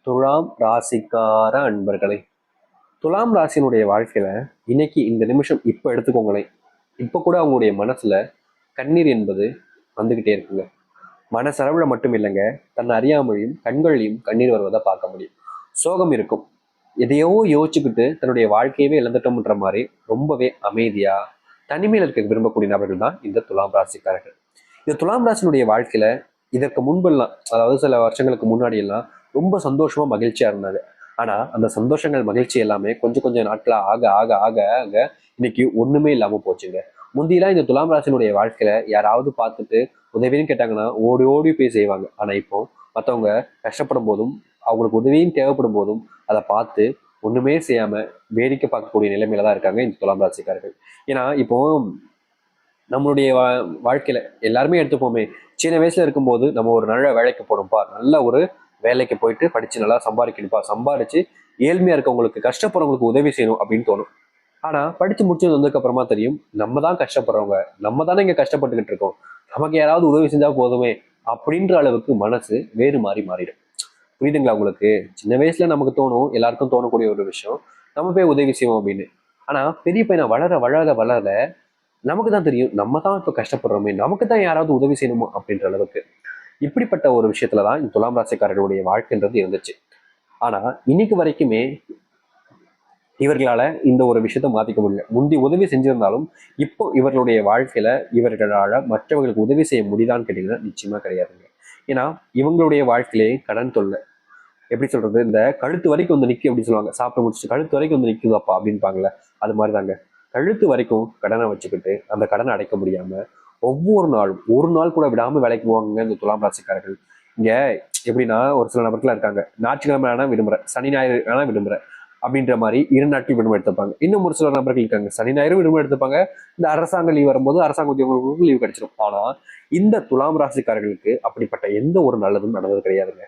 துலாம் ராசிக்கார அன்பர்களே, துலாம் ராசியினுடைய வாழ்க்கையில இன்னைக்கு இந்த நிமிஷம் இப்ப எடுத்துக்கோங்களேன். இப்ப கூட அவங்களுடைய மனசுல கண்ணீர் என்பது வந்துகிட்டே இருக்குங்க. மனசளவுல மட்டும் இல்லைங்க, தன்னை அறியாமலையும் கண்கள்லையும் கண்ணீர் வருவதை பார்க்க முடியும். சோகம் இருக்கும். எதையோ யோசிச்சுக்கிட்டு தன்னுடைய வாழ்க்கையவே இழந்துட்டோம்ன்ற மாதிரி ரொம்பவே அமைதியா தனிமையில் இருக்க விரும்பக்கூடிய நபர்கள் தான் இந்த துலாம் ராசிக்காரர்கள். இந்த துலாம் ராசினுடைய வாழ்க்கையில இதற்கு முன்பெல்லாம், அதாவது சில வருஷங்களுக்கு முன்னாடி எல்லாம் ரொம்ப சந்தோஷமா மகிழ்ச்சியா இருந்தாங்க. ஆனா அந்த சந்தோஷங்கள் மகிழ்ச்சி எல்லாமே கொஞ்சம் கொஞ்சம் நாட்களா ஆக ஆக ஆக ஆக இன்னைக்கு ஒண்ணுமே இல்லாம போச்சுங்க. முந்தியெல்லாம் இந்த துலாம் ராசினுடைய வாழ்க்கையில யாராவது பார்த்துட்டு உதவின்னு கேட்டாங்கன்னா ஓடி ஓடி போய் செய்வாங்க. ஆனா இப்போ மற்றவங்க கஷ்டப்படும் போதும் அவங்களுக்கு உதவியும் தேவைப்படும் போதும் அதை பார்த்து ஒண்ணுமே செய்யாம வேடிக்கை பார்க்கக்கூடிய நிலைமையில தான் இருக்காங்க இந்த துலாம் ராசிக்காரர்கள். ஏன்னா இப்போ நம்மளுடைய வாழ்க்கையில எல்லாருமே எடுத்துப்போமே, சின்ன வயசுல இருக்கும்போது நம்ம ஒரு நல்ல வேலைக்கு போகணும்ப்பா, நல்ல ஒரு வேலைக்கு போயிட்டு படிச்சு நல்லா சம்பாதிக்கணும்ப்பா, சம்பாதிச்சு ஏழ்மையா இருக்கவங்களுக்கு கஷ்டப்படுறவங்களுக்கு உதவி செய்யணும் அப்படின்னு தோணும். ஆனா படிச்சு முடிச்சு வந்ததுக்கு அப்புறமா தெரியும், நம்ம தான் கஷ்டப்படுறவங்க, நம்ம தானே இங்க கஷ்டப்பட்டுக்கிட்டு இருக்கோம், நமக்கு யாராவது உதவி செஞ்சா போதுமே அப்படின்ற அளவுக்கு மனசு வேறு மாறி மாறிடும். புரியுதுங்களா உங்களுக்கு? சின்ன வயசுல நமக்கு தோணும், எல்லாருக்கும் தோணக்கூடிய ஒரு விஷயம், நம்ம போய் உதவி செய்வோம் அப்படின்னு. ஆனா பெரிய பையனை வளர வளர வளர நமக்கு தான் தெரியும், நம்ம தான் இப்ப கஷ்டப்படுறோமே, நமக்கு தான் யாராவது உதவி செய்யணுமோ அப்படின்ற அளவுக்கு இப்படிப்பட்ட ஒரு விஷயத்துலதான் இந்த துலாம் ராசிக்காரர்களுடைய வாழ்க்கைன்றது இருந்துச்சு. ஆனா இன்னைக்கு வரைக்குமே இவர்களால இந்த ஒரு விஷயத்த மாத்திக்க முடியல. முந்தி உதவி செஞ்சிருந்தாலும் இப்போ இவர்களுடைய வாழ்க்கையில இவர்களால மற்றவர்களுக்கு உதவி செய்ய முடியுதான்னு கேட்டீங்கன்னா நிச்சயமா கிடையாதுங்க. ஏன்னா இவங்களுடைய வாழ்க்கையிலே கடன் தொல்லை. எப்படி சொல்றது, இந்த கழுத்து வரைக்கும் வந்து நிற்கும் அப்படின்னு சொல்லுவாங்க, சாப்பிட்டு முடிச்சுட்டு கழுத்து வரைக்கும் வந்து நிற்குதாப்பா அப்படின்பாங்களே, அது மாதிரி தாங்க. கழுத்து வரைக்கும் கடனை வச்சுக்கிட்டு அந்த கடனை அடைக்க முடியாம ஒவ்வொரு நாளும் ஒரு நாள் கூட விடாம வேலைக்கு போவாங்க இந்த துலாம் ராசிக்காரர்கள். இங்க எப்படின்னா ஒரு சில நபர்கள் இருக்காங்க, ஞாயிற்றுக்கிழமை ஆனா விடுமுறை, சனி ஞாயிறு ஆனா விடுமுறை அப்படின்ற மாதிரி 2 நாட்கள் விடுமுறை எடுத்துப்பாங்க. இன்னும் ஒரு சில நபர்கள் இருக்காங்க, சனி ஞாயிறு விடுமுறை எடுத்துப்பாங்க, இந்த அரசாங்க லீவ் வரும்போது அரசாங்க உத்தியோகங்களுக்கு லீவ் கிடைச்சிடும். ஆனா இந்த துலாம் ராசிக்காரர்களுக்கு அப்படிப்பட்ட எந்த ஒரு நல்லதும் நடந்தது கிடையாதுங்க.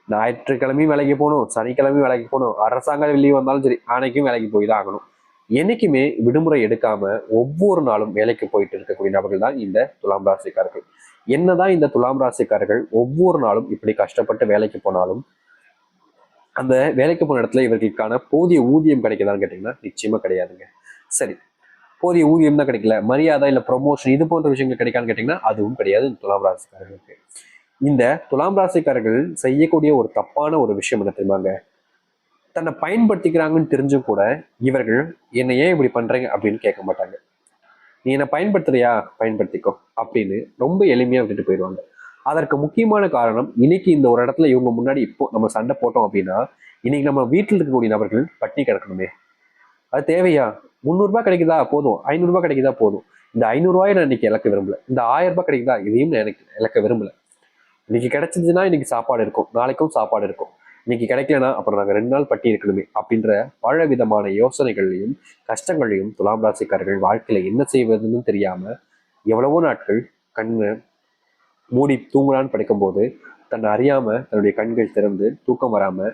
ஞாயிற்றுக்கிழமையும் வேலைக்கு போகணும், சனிக்கிழமையும் வேலைக்கு போகணும், அரசாங்க லீவ் வந்தாலும் சரி அன்னைக்கும் வேலைக்கு போய் தான் ஆகணும். என்னைக்குமே விடுமுறை எடுக்காம ஒவ்வொரு நாளும் வேலைக்கு போயிட்டு இருக்கக்கூடிய நபர்கள் தான் இந்த துலாம் ராசிக்காரர்கள். என்னதான் இந்த துலாம் ராசிக்காரர்கள் ஒவ்வொரு நாளும் இப்படி கஷ்டப்பட்டு வேலைக்கு போனாலும் அந்த வேலைக்கு போன இடத்துல இவர்களுக்கான போதிய ஊதியம் கிடைக்குதான்னு கேட்டீங்கன்னா நிச்சயமா கிடையாதுங்க. சரி, போதிய ஊதியம் தான் கிடைக்கல, மரியாதை இல்ல ப்ரொமோஷன் இது போன்ற விஷயங்கள் கிடைக்கான்னு கேட்டீங்கன்னா அதுவும் கிடையாது இந்த துலாம் ராசிக்காரர்களுக்கு. இந்த துலாம் ராசிக்காரர்கள் செய்யக்கூடிய ஒரு தப்பான ஒரு விஷயம் என்ன தெரியுமாங்க, தன்னை பயன்படுத்திக்கிறாங்கன்னு தெரிஞ்சும் கூட இவர்கள் என்னை ஏன் இப்படி பண்றீங்க அப்படின்னு கேட்க மாட்டாங்க. நீ என்னை பயன்படுத்துறியா, பயன்படுத்திக்கோ அப்படின்னு ரொம்ப எளிமையா விட்டுட்டு போயிடுவாங்க. அதற்கு முக்கியமான காரணம், இன்னைக்கு இந்த ஒரு இடத்துல இவங்க முன்னாடி இப்போ நம்ம சண்டை போட்டோம் அப்படின்னா இன்னைக்கு நம்ம வீட்டில் இருக்கக்கூடிய நபர்கள் பட்டினி கிடக்கணுமே, அது தேவையா? 300 ரூபாய் கிடைக்குதா போதும், 500 ரூபாய் கிடைக்குதா போதும், இந்த 500 ரூபாயை நான் இன்னைக்கு இழக்க விரும்பல, இந்த 1000 ரூபாய் கிடைக்குதா இதையும் நான் எனக்கு இழக்க விரும்பல. இன்னைக்கு கிடைச்சதுன்னா இன்னைக்கு சாப்பாடு இருக்கும், நாளைக்கும் சாப்பாடு இருக்கும், இன்னைக்கு கிடைக்கலனா அப்புறம் நாங்கள் 2 நாள் பட்டி இருக்கணுமே அப்படின்ற பல விதமான யோசனைகளையும் கஷ்டங்களையும் துலாம் ராசிக்காரர்கள் வாழ்க்கையில என்ன செய்வதுன்னு தெரியாம எவ்வளவோ நாட்கள் கண்ணை மூடி தூங்கலான்னு படிக்கும்போது தன்னை அறியாம தன்னுடைய கண்கள் திறந்து தூக்கம் வராம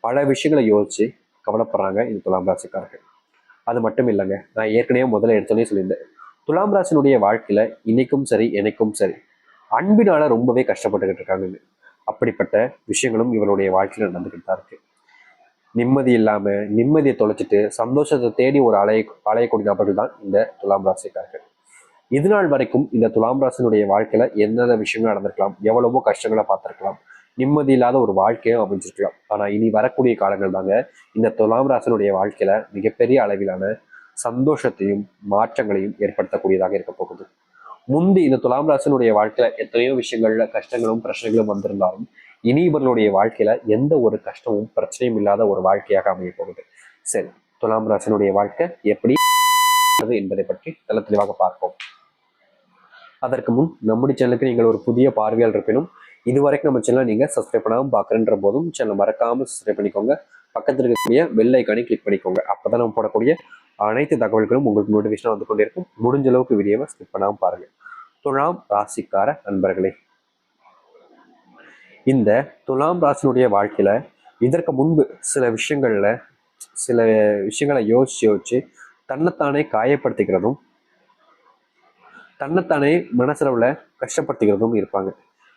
பல விஷயங்களை யோசிச்சு கவலைப்படுறாங்க இந்த துலாம் ராசிக்காரர்கள். அது மட்டும் இல்லைங்க, நான் ஏற்கனவே முதல்ல எடுத்தோன்னே சொல்லியிருந்தேன், துலாம் ராசினுடைய வாழ்க்கையில இன்னைக்கும் சரி எனக்கும் சரி அன்பினால ரொம்பவே கஷ்டப்பட்டுக்கிட்டு இருக்காங்க. அப்படிப்பட்ட விஷயங்களும் இவருடைய வாழ்க்கையில நடந்துகிட்டு தான் இருக்கு. நிம்மதி இல்லாம நிம்மதியை தொலைச்சிட்டு சந்தோஷத்தை தேடி ஒரு அலையக்கூடிய நபர்கள் தான் இந்த துலாம் ராசிக்காரர்கள். இது நாள் வரைக்கும் இந்த துலாம் ராசினுடைய வாழ்க்கையில என்னென்ன விஷயங்கள் நடந்திருக்கலாம், எவ்வளவோ கஷ்டங்களை பார்த்திருக்கலாம், நிம்மதி இல்லாத ஒரு வாழ்க்கையும் அமைஞ்சிருக்கலாம். ஆனா இனி வரக்கூடிய காலங்கள் தாங்க இந்த துலாம் ராசினுடைய வாழ்க்கையில மிகப்பெரிய அளவிலான சந்தோஷத்தையும் மாற்றங்களையும் ஏற்படுத்தக்கூடியதாக இருக்க போகுது. முந்தி இந்த துலாம் ராசினுடைய வாழ்க்கையில எத்தனையோ விஷயங்கள்ல கஷ்டங்களும் பிரச்சனைகளும் வந்திருந்தாலும் இனி இவர்களுடைய வாழ்க்கையில எந்த ஒரு கஷ்டமும் பிரச்சனையும் இல்லாத ஒரு வாழ்க்கையாக அமைய போகுது. சரி, துலாம் ராசினுடைய வாழ்க்கை எப்படி என்பதை பற்றி நல்ல தெளிவாக பார்ப்போம். அதற்கு முன் நம்முடைய சேனலுக்கு நீங்கள் ஒரு புதிய பார்வையாளர் இருப்பினும் இதுவரைக்கும் நம்ம சேனலை நீங்க சப்ஸ்கிரைப் பண்ணாமல் பார்க்குறன்ற போதும் சேனலை மறக்காம சப்ஸ்கிரைப் பண்ணிக்கோங்க. பக்கத்தில் இருக்கக்கூடிய பெல் ஐக்கானை கிளிக் பண்ணிக்கோங்க. அப்பதான் நம்ம போடக்கூடிய அனைத்து தகவல்களும் உங்களுக்கு நோட்டிஃபிகேஷன் வந்து கொண்டே இருக்கும். முடிஞ்ச அளவுக்கு வீடியோவை ஸ்கிப் பண்ணாமல் பாருங்க. துலாம் ராசிக்கார நண்பர்களே, இந்த துலாம் ராசினுடைய வாழ்க்கையில இதற்கு முன்பு சில விஷயங்களை யோசிச்சு தன்னைத்தானே காயப்படுத்திக்கிறதும் தன்னைத்தானே மனசளவுல கஷ்டப்படுத்திக்கிறதும் இருப்பாங்க.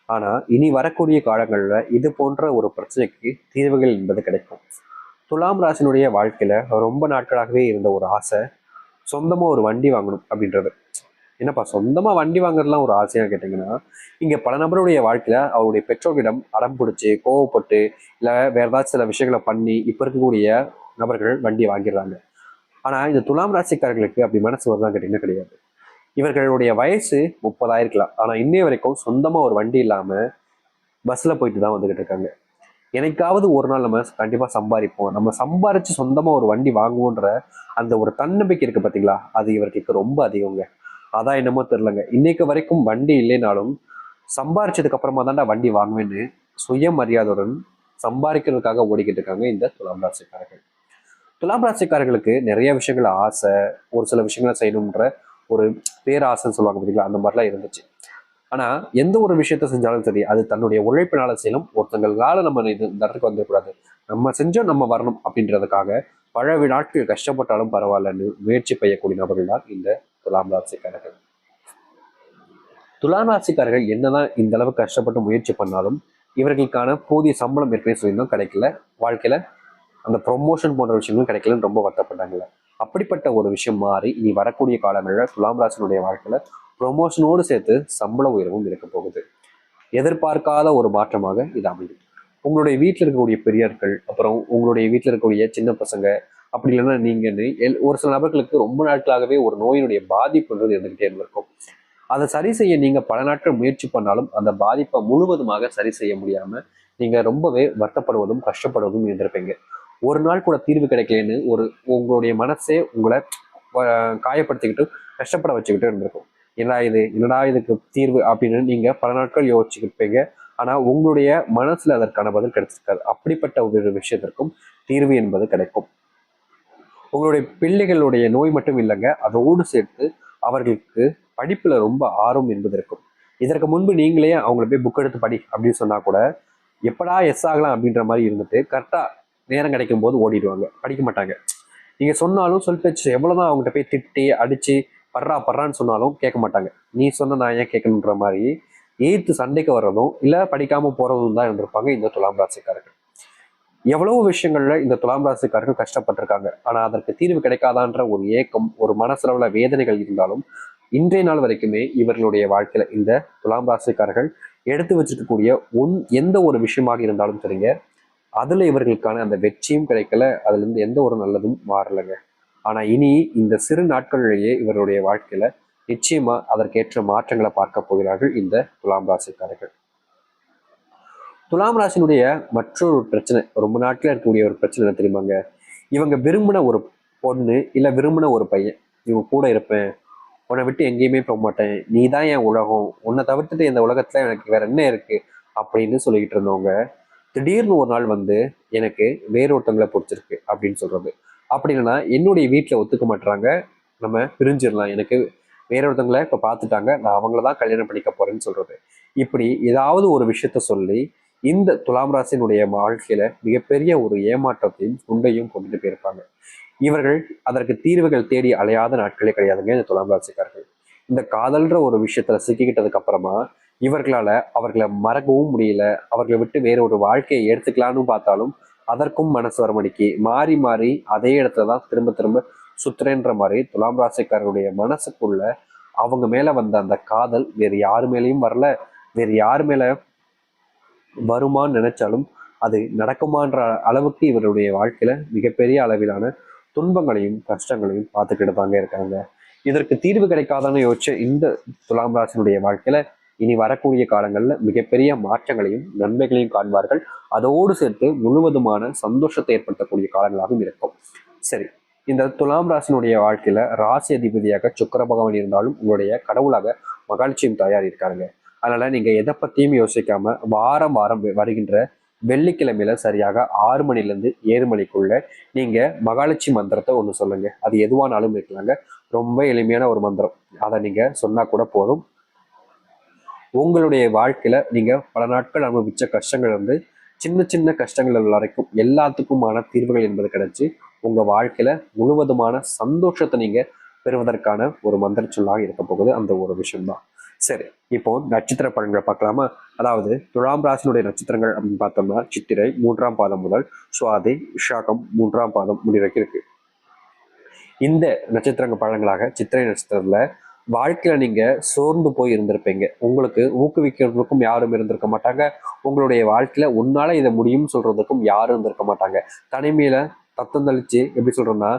ஆனா இனி வரக்கூடிய காலங்கள்ல இது போன்ற ஒரு பிரச்சனைக்கு தீர்வுகள் என்பது கிடைக்கும். துலாம் ராசினுடைய வாழ்க்கையில ரொம்ப நாட்களாகவே இருந்த ஒரு ஆசை, சொந்தமா ஒரு வண்டி வாங்கணும் அப்படின்றது. என்னப்பா சொந்தமா வண்டி வாங்குறதுலாம் ஒரு ஆசையா கேட்டீங்கன்னா, இங்க பல நபருடைய வாழ்க்கையில அவருடைய பெற்றோர்களிடம் அடம் பிடிச்சி கோவப்பட்டு இல்ல வேற ஏதாச்சும் சில விஷயங்களை பண்ணி இப்ப இருக்கக்கூடிய நபர்கள் வண்டி வாங்கிடுறாங்க. ஆனா இந்த துலாம் ராசிக்காரர்களுக்கு அப்படி மனசு வருதான் கேட்டீங்கன்னா கிடையாது. இவர்களுடைய வயசு 30 ஆயிருக்கலாம், ஆனா இன்னைய வரைக்கும் சொந்தமா ஒரு வண்டி இல்லாம பஸ்ல போயிட்டு தான் வந்துகிட்டு இருக்காங்க. என்னைக்காவது ஒரு நாள் நம்ம கண்டிப்பா சம்பாதிப்போம், நம்ம சம்பாரிச்சு சொந்தமா ஒரு வண்டி வாங்குவோன்ற அந்த ஒரு தன்னம்பிக்கை இருக்கு பாத்தீங்களா, அது இவர்களுக்கு ரொம்ப அதிகங்க. அதான் என்னமோ தெரியலங்க, இன்னைக்கு வரைக்கும் வண்டி இல்லைனாலும் சம்பாரிச்சதுக்கு அப்புறமா தான்டா வண்டி வாங்குவேன்னு சுயமரியாதையுடன் சம்பாதிக்கிறதுக்காக ஓடிக்கிட்டு இருக்காங்க இந்த துலாம் ராசிக்காரர்கள். துலாம் ராசிக்காரர்களுக்கு நிறைய விஷயங்கள் ஆசை, ஒரு சில விஷயங்களை செய்யணுன்ற ஒரு பேராசைன்னு சொல்லுவாங்க பார்த்தீங்களா, அந்த மாதிரிலாம் இருந்துச்சு. ஆனா எந்த ஒரு விஷயத்த செஞ்சாலும் சரி அது தன்னுடைய உழைப்பினால செய்யணும், ஒருத்தங்களால நம்ம இந்த இடத்துக்கு வந்துடக்கூடாது, நம்ம செஞ்சோம் நம்ம வரணும் அப்படின்றதுக்காக பல நாட்கள் கஷ்டப்பட்டாலும் பரவாயில்லன்னு முயற்சி செய்யக்கூடிய நபர்கள் தான் இந்த துலாம் ராசிக்காரர்கள். துலாம் ராசிக்காரர்கள் என்னதான் இந்த அளவுக்கு கஷ்டப்பட்டு முயற்சி பண்ணாலும் இவர்களுக்கான போதிய சம்பளம் ஏற்கனவே சொல்லியிருந்தோம் கிடைக்கல, வாழ்க்கையில அந்த ப்ரொமோஷன் போன்ற விஷயங்களும் கிடைக்கலன்னு ரொம்ப வருத்தப்பட்டாங்கல்ல. அப்படிப்பட்ட ஒரு விஷயம் மாறி இனி வரக்கூடிய காலங்களில் துலாம் ராசினுடைய வாழ்க்கையில ப்ரொமோஷனோடு சேர்த்து சம்பள உயர்வும் இருக்க போகுது. எதிர்பார்க்காத ஒரு மாற்றமாக இது அமையும். உங்களுடைய வீட்டில் இருக்கக்கூடிய பெரியார்கள், அப்புறம் உங்களுடைய வீட்டில் இருக்கக்கூடிய சின்ன பசங்க, அப்படி இல்லைன்னா நீங்கன்னு ஒரு சில நபர்களுக்கு ரொம்ப நாட்களாகவே ஒரு நோயினுடைய பாதிப்புன்றது இருந்துகிட்டே இருந்திருக்கும். அதை சரி செய்ய நீங்க பல நாட்கள் முயற்சி பண்ணாலும் அந்த பாதிப்பை முழுவதுமாக சரி செய்ய முடியாம நீங்க ரொம்பவே வருத்தப்படுவதும் கஷ்டப்படுவதும் இருந்திருப்பீங்க. ஒரு நாள் கூட தீர்வு கிடைக்கலன்னு ஒரு உங்களுடைய மனசே உங்களை காயப்படுத்திக்கிட்டு கஷ்டப்பட வச்சுக்கிட்டு இருந்திருக்கும். என்னடா இதுக்கு தீர்வு அப்படின்னு நீங்க பல நாட்கள் யோசிச்சுக்கிருப்பீங்க. ஆனா உங்களுடைய மனசுல அதற்கான பதில் கிடைச்சிருக்காது. அப்படிப்பட்ட ஒரு விஷயத்திற்கும் தீர்வு என்பது கிடைக்கும். உங்களுடைய பிள்ளைகளுடைய நோய் மட்டும் இல்லைங்க, அதோடு சேர்த்து அவர்களுக்கு படிப்புல ரொம்ப ஆர்வம் என்பது இருக்கும். இதற்கு முன்பு நீங்களே அவங்கள போய் புக் எடுத்து படி அப்படின்னு சொன்னா கூட எப்படா எஸ் ஆகலாம் அப்படின்ற மாதிரி இருந்துட்டு கரெக்டா நேரம் கிடைக்கும் போது ஓடிடுவாங்க, படிக்க மாட்டாங்க. நீங்க சொன்னாலும் சொல் பேச்சு எவ்வளவுதான் அவங்ககிட்ட போய் திட்டி அடிச்சு படுறான்னு சொன்னாலும் கேட்க மாட்டாங்க. நீ சொன்ன நான் ஏன் கேட்கணுன்ற மாதிரி எய்த்து சண்டைக்கு வர்றதும் இல்ல படிக்காம போறதும் தான் இருந்திருப்பாங்க இந்த துலாம் ராசிக்காரர்கள். எவ்வளவு விஷயங்கள்ல இந்த துலாம் ராசிக்காரர்கள் கஷ்டப்பட்டிருக்காங்க. ஆனா அதற்கு தீர்வு கிடைக்காதான்ற ஒரு ஏக்கம், ஒரு மனசளவுல வேதனைகள் இருந்தாலும் இன்றைய நாள் வரைக்குமே இவர்களுடைய வாழ்க்கையில இந்த துலாம் ராசிக்காரர்கள் எடுத்து வச்சிருக்கக்கூடிய எந்த ஒரு விஷயமாக இருந்தாலும் சரிங்க, அதுல இவர்களுக்கான அந்த வெற்றியும் கிடைக்கல, அதுல இருந்து எந்த ஒரு நல்லதும் மாறலைங்க. ஆனா இனி இந்த சிறு நாட்களிலேயே இவருடைய வாழ்க்கையில நிச்சயமா அதற்கேற்ற மாற்றங்களை பார்க்க போகிறார்கள் இந்த துலாம் ராசிக்காரர்கள். துலாம் ராசினுடைய மற்றொரு பிரச்சனை, ரொம்ப நாட்களா இருக்கக்கூடிய ஒரு பிரச்சனை என்ன தெரியுமாங்க, இவங்க விரும்பின ஒரு பொண்ணு இல்ல விரும்பின ஒரு பையன், இவங்க கூட இருப்பேன், உன்னை விட்டு எங்கேயுமே போக மாட்டேன், நீ தான் என் உலகம், உன்னை தவிர்த்துட்டு இந்த உலகத்துல எனக்கு வேற என்ன இருக்கு அப்படின்னு சொல்லிக்கிட்டு இருந்தவங்க திடீர்னு ஒரு நாள் வந்து எனக்கு வேறொருத்தவங்களை பிடிச்சிருக்கு அப்படின்னு சொல்றது. அப்படி இல்லைன்னா என்னுடைய வீட்டில் ஒத்துக்க மாட்டுறாங்க, நம்ம பிரிஞ்சிடலாம், எனக்கு வேறொருத்தவங்களை இப்போ பார்த்துட்டாங்க, நான் அவங்கள தான் கல்யாணம் பண்ணிக்க போறேன்னு சொல்றது. இப்படி ஏதாவது ஒரு விஷயத்த சொல்லி இந்த துலாம் ராசினுடைய வாழ்க்கையில மிகப்பெரிய ஒரு ஏமாற்றத்தையும் துண்டையும் கொண்டுட்டு போயிருப்பாங்க. இவர்கள் அதற்கு தீர்வுகள் தேடி அலையாத நாட்களே கிடையாதுங்க இந்த துலாம் ராசிக்காரர்கள். இந்த காதல்ன்ற ஒரு விஷயத்துல சிக்கிக்கிட்டதுக்கு அப்புறமா இவர்களால அவர்களை மறக்கவும் முடியல, அவர்களை விட்டு வேற ஒரு வாழ்க்கையை எடுத்துக்கலான்னு பார்த்தாலும் அதற்கும் மனசு வரமடிக்கு மாறி மாறி அதே இடத்துலதான் திரும்ப திரும்ப சுத்துறேன்ற மாதிரி துலாம் ராசிக்காரருடைய மனசுக்குள்ள அவங்க மேல வந்த அந்த காதல் வேறு யாரு மேலேயும் வரல, வேறு யாரு மேல வருமான்னு நினைச்சாலும் அது நடக்குமான்ற அளவுக்கு இவருடைய வாழ்க்கையில மிகப்பெரிய அளவிலான துன்பங்களையும் கஷ்டங்களையும் பார்த்துக்கிட்டு தாங்க இருக்காங்க. இதற்கு தீர்வு கிடைக்காதான்னு யோசிச்ச இந்த துலாம் ராசினுடைய வாழ்க்கையில இனி வரக்கூடிய காலங்கள்ல மிகப்பெரிய மாற்றங்களையும் நன்மைகளையும் காண்பார்கள். அதோடு சேர்த்து முழுவதுமான சந்தோஷத்தை ஏற்படுத்தக்கூடிய காலங்களாகவும் இருக்கும். சரி, இந்த துலாம் ராசினுடைய வாழ்க்கையில ராசி அதிபதியாக சுக்கிர பகவான் இருந்தாலும் உங்களுடைய கடவுளாக மகாலட்சுமி தாயார் இருக்காருங்க. அதனால நீங்க எதை பத்தியும் யோசிக்காம வாரம் வாரம் வருகின்ற வெள்ளிக்கிழமையில சரியாக 6 மணிலேருந்து 7 மணிக்குள்ள நீங்க மகாலட்சுமி மந்திரத்தை ஒன்று சொல்லுங்க. அது எதுவானாலும் இருக்கலாங்க, ரொம்ப எளிமையான ஒரு மந்திரம். அதை நீங்க சொன்னா கூட போதும். உங்களுடைய வாழ்க்கையில நீங்க பல நாட்கள் அனுபவிச்ச கஷ்டங்கள் வந்து சின்ன சின்ன கஷ்டங்கள் வரைக்கும் எல்லாத்துக்குமான தீர்வுகள் என்பது கிடைச்சு உங்க வாழ்க்கையில முழுவதுமான சந்தோஷத்தை நீங்க பெறுவதற்கான ஒரு மந்திர சொல்லாக இருக்க போகுது அந்த ஒரு விஷயம்தான். சரி, இப்போ நட்சத்திர பலன்களை பார்க்கலாமா? அதாவது துலாம் ராசினுடைய நட்சத்திரங்கள் அப்படின்னு பார்த்தோம்னா சித்திரை 3ஆம் பாதம் முதல் சுவாதி விஷாகம் 3ஆம் பாதம் முடிவரைக்கும் இருக்கு. இந்த நட்சத்திரங்கள் பலன்களாக சித்திரை நட்சத்திரத்துல வாழ்க்கையில நீங்க சோர்ந்து போய் இருந்திருப்பீங்க. உங்களுக்கு ஊக்குவிக்கிறதுக்கும் யாரும் இருந்திருக்க மாட்டாங்க. உங்களுடைய வாழ்க்கையில உன்னால இதை முடியும்னு சொல்றதுக்கும் யாரும் இருந்திருக்க மாட்டாங்க. தனிமையில தத்தந்தளிச்சு எப்படி சொல்றோம்னா,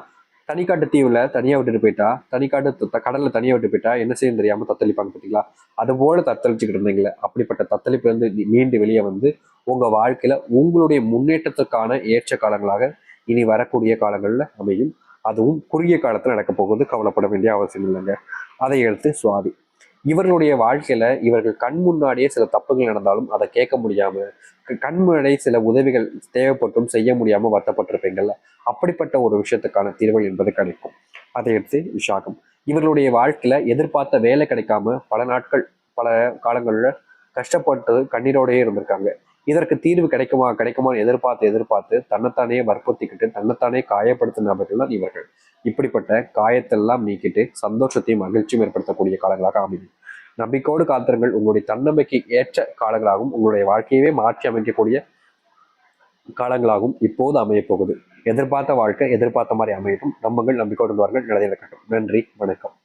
தனிக்காட்டு தீவுல தனியா விட்டுட்டு போயிட்டா, தனிக்காட்டு கடல்ல தனியா விட்டு போயிட்டா என்ன செய்யும் தெரியாம தத்தளிப்பாங்க பார்த்தீங்களா? அது போல தத்தளிச்சுக்கிட்டு இருந்தீங்களே, அப்படிப்பட்ட தத்தளிப்புல இருந்து மீண்டு வெளியே வந்து உங்க வாழ்க்கையில உங்களுடைய முன்னேற்றத்துக்கான ஏற்ற காலங்களாக இனி வரக்கூடிய காலங்கள்ல அமையும். அதுவும் குறுகிய காலத்துல நடக்க போகுது, கவலைப்பட வேண்டிய அவசியம் இல்லைங்க. அதை எடுத்து சுவாதி இவர்களுடைய வாழ்க்கையில இவர்கள் கண் முன்னாடியே சில தப்புகள் நடந்தாலும் அதை கேட்க முடியாம, கண் முன்னாடியே சில உதவிகள் தேவைப்பட்டும் செய்ய முடியாம வருத்தப்பட்டிருப்பீங்கள்ல, அப்படிப்பட்ட ஒரு விஷயத்துக்கான தீர்வு என்பது கிடைக்கும். அதை எடுத்து விஷாகம் இவர்களுடைய வாழ்க்கையில எதிர்பார்த்த வேலை கிடைக்காம பல நாட்கள் பல காலங்கள்ல கஷ்டப்பட்டு கண்ணீரோடயே இருந்திருக்காங்க. இதற்கு தீர்வு கிடைக்குமா கிடைக்குமான்னு எதிர்பார்த்து எதிர்பார்த்து தன்னைத்தானே வற்புறுத்திக்கிட்டு தன்னைத்தானே காயப்படுத்தும் நபர்கள் தான் இவர்கள். இப்படிப்பட்ட காயத்தெல்லாம் நீக்கிட்டு சந்தோஷத்தையும் மகிழ்ச்சியும் ஏற்படுத்தக்கூடிய காலங்களாக அமையும். நம்பிக்கையோடு காத்திருங்கள். உங்களுடைய தன்னம்பிக்கை ஏற்ற காலங்களாகவும் உங்களுடைய வாழ்க்கையவே மாற்றி அமைக்கக்கூடிய காலங்களாகவும் இப்போது அமைய போகுது. எதிர்பார்த்த வாழ்க்கை எதிர்பார்த்த மாதிரி அமையட்டும். நம்புங்கள், நம்பிக்கையோடு வாருங்கள். நல்லதே நடக்கட்டும். நன்றி, வணக்கம்.